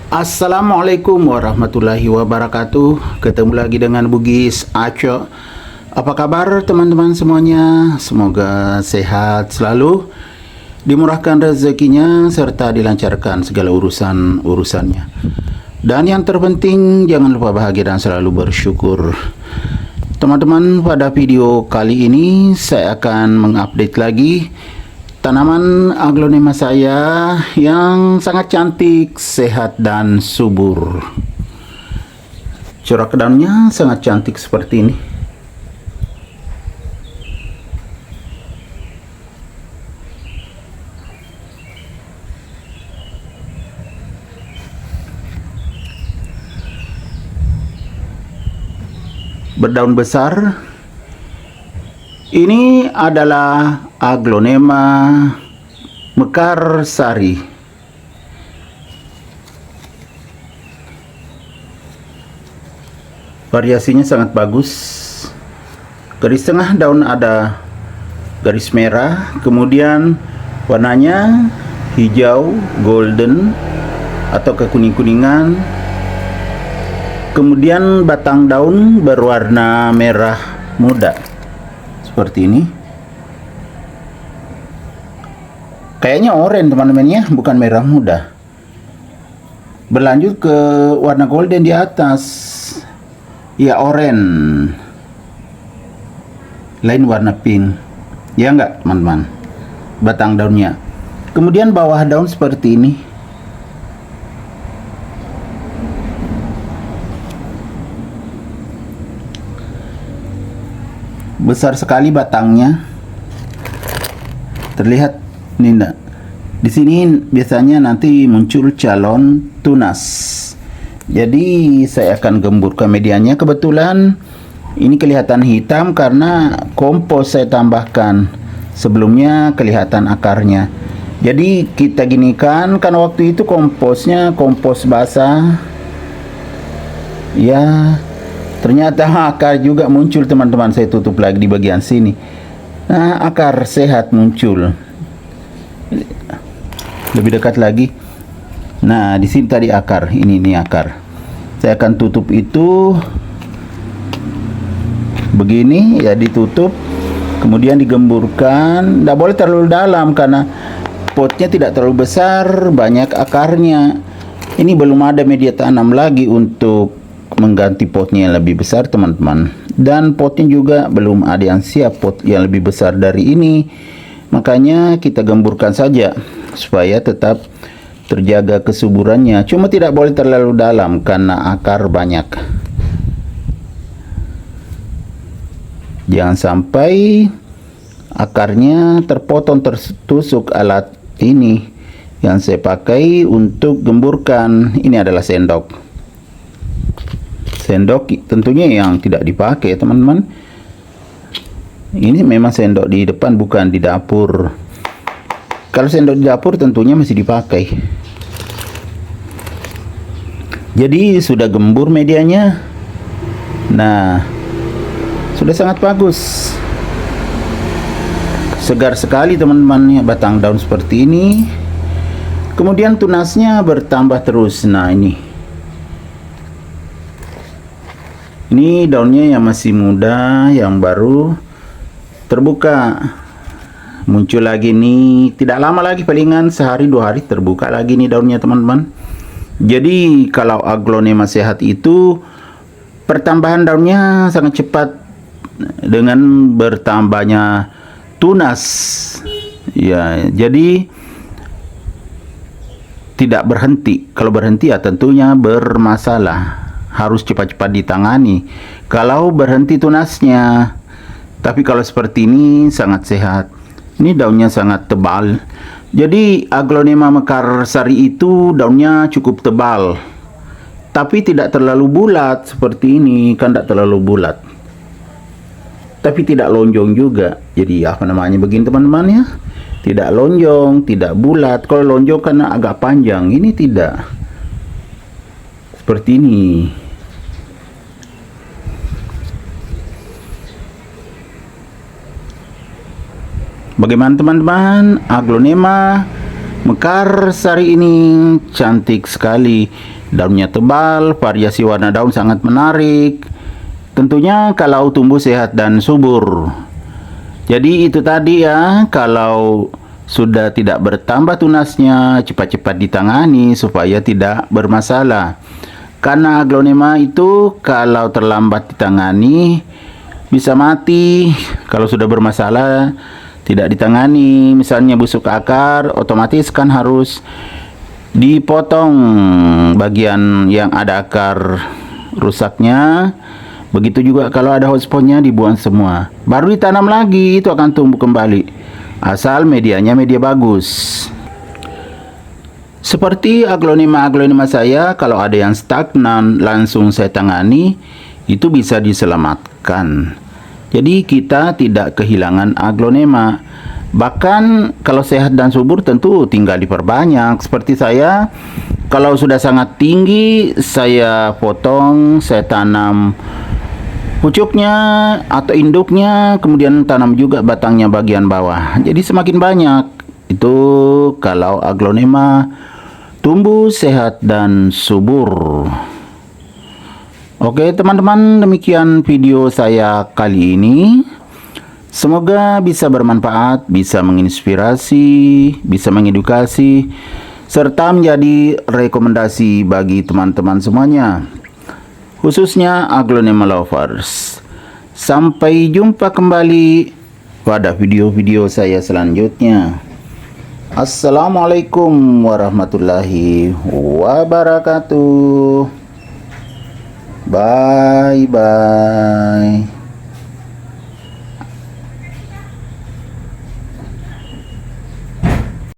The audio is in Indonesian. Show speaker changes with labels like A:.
A: Assalamualaikum warahmatullahi wabarakatuh. Ketemu lagi dengan Bugis Aco. Apa kabar teman-teman semuanya? Semoga sehat selalu, dimurahkan rezekinya, serta dilancarkan segala urusannya. Dan yang terpenting, jangan lupa bahagia dan selalu bersyukur. Teman-teman, pada video kali ini saya akan mengupdate lagi tanaman aglonema saya yang sangat cantik, sehat dan subur. Corak daunnya sangat cantik seperti ini. Berdaun besar. Ini adalah aglonema mekarsari. Variasinya sangat bagus. Garis tengah daun ada garis merah, kemudian warnanya hijau, golden atau kekuning-kuningan. Kemudian batang daun berwarna merah muda. Seperti ini. Kayaknya oranye teman-teman ya, bukan merah muda. Berlanjut ke warna golden di atas. Ya, oranye. Lain warna pink. Ya enggak teman-teman? Batang daunnya. Kemudian bawah daun seperti ini. Besar sekali batangnya, terlihat nih. Di sini biasanya nanti muncul calon tunas. Jadi saya akan gemburkan medianya. Kebetulan ini kelihatan hitam karena kompos saya tambahkan. Sebelumnya kelihatan akarnya. Jadi kita ginikan, kan waktu itu komposnya kompos basah. Ya, ternyata akar juga muncul teman-teman. Saya tutup lagi di bagian sini. Nah, akar sehat muncul. Lebih dekat lagi. Nah, di sini tadi akar. Ini akar. Saya akan tutup itu begini ya, ditutup. Kemudian digemburkan. Tidak boleh terlalu dalam karena potnya tidak terlalu besar, banyak akarnya. Ini belum ada media tanam lagi untuk mengganti potnya yang lebih besar teman-teman, dan potnya juga belum ada yang siap pot yang lebih besar dari ini. Makanya kita gemburkan saja supaya tetap terjaga kesuburannya. Cuma tidak boleh terlalu dalam karena akar banyak. Jangan sampai akarnya terpotong, tertusuk alat ini yang saya pakai untuk gemburkan. Ini adalah sendok. Sendok tentunya yang tidak dipakai teman-teman. Ini memang sendok di depan, bukan di dapur. Kalau sendok di dapur tentunya masih dipakai. Jadi sudah gembur medianya. Nah, sudah sangat bagus. Segar sekali teman-teman ya, batang daun seperti ini. Kemudian tunasnya bertambah terus. Nah, ini daunnya yang masih muda, yang baru terbuka. Muncul lagi nih, tidak lama lagi, palingan sehari 2 hari terbuka lagi nih daunnya teman-teman. Jadi kalau aglonema sehat itu pertambahan daunnya sangat cepat dengan bertambahnya tunas. Ya, jadi tidak berhenti. Kalau berhenti ya tentunya bermasalah. Harus cepat-cepat ditangani kalau berhenti tunasnya. Tapi kalau seperti ini sangat sehat. Ini daunnya sangat tebal. Jadi aglonema mekarsari itu daunnya cukup tebal, tapi tidak terlalu bulat seperti ini. Kan tidak terlalu bulat, tapi tidak lonjong juga. Jadi apa namanya begini teman-teman ya, tidak lonjong, tidak bulat. Kalau lonjong karena agak panjang, ini tidak seperti ini. Bagaimana teman-teman? Aglonema mekarsari ini cantik sekali. daunnya tebal, variasi warna daun sangat menarik. Tentunya kalau tumbuh sehat dan subur. Jadi itu tadi ya, kalau sudah tidak bertambah tunasnya, cepat-cepat ditangani supaya tidak bermasalah. Karena aglonema itu kalau terlambat ditangani bisa mati. Kalau sudah bermasalah tidak ditangani, misalnya busuk akar, otomatis kan harus dipotong bagian yang ada akar rusaknya. Begitu juga kalau ada hotspotnya dibuang semua, baru ditanam lagi, itu akan tumbuh kembali, asal medianya media bagus. Seperti aglonema saya, kalau ada yang stagnan langsung saya tangani, itu bisa diselamatkan. Jadi kita tidak kehilangan aglonema. Bahkan kalau sehat dan subur tentu tinggal diperbanyak. Seperti saya, kalau sudah sangat tinggi, saya potong, saya tanam pucuknya atau induknya, kemudian tanam juga batangnya bagian bawah. Jadi semakin banyak. Itu kalau aglonema tumbuh sehat dan subur. Oke teman-teman, demikian video saya kali ini. Semoga bisa bermanfaat, bisa menginspirasi, bisa mengedukasi, serta menjadi rekomendasi bagi teman-teman semuanya, khususnya aglonema lovers. Sampai jumpa kembali pada video-video saya selanjutnya. Assalamualaikum warahmatullahi wabarakatuh. Bye bye.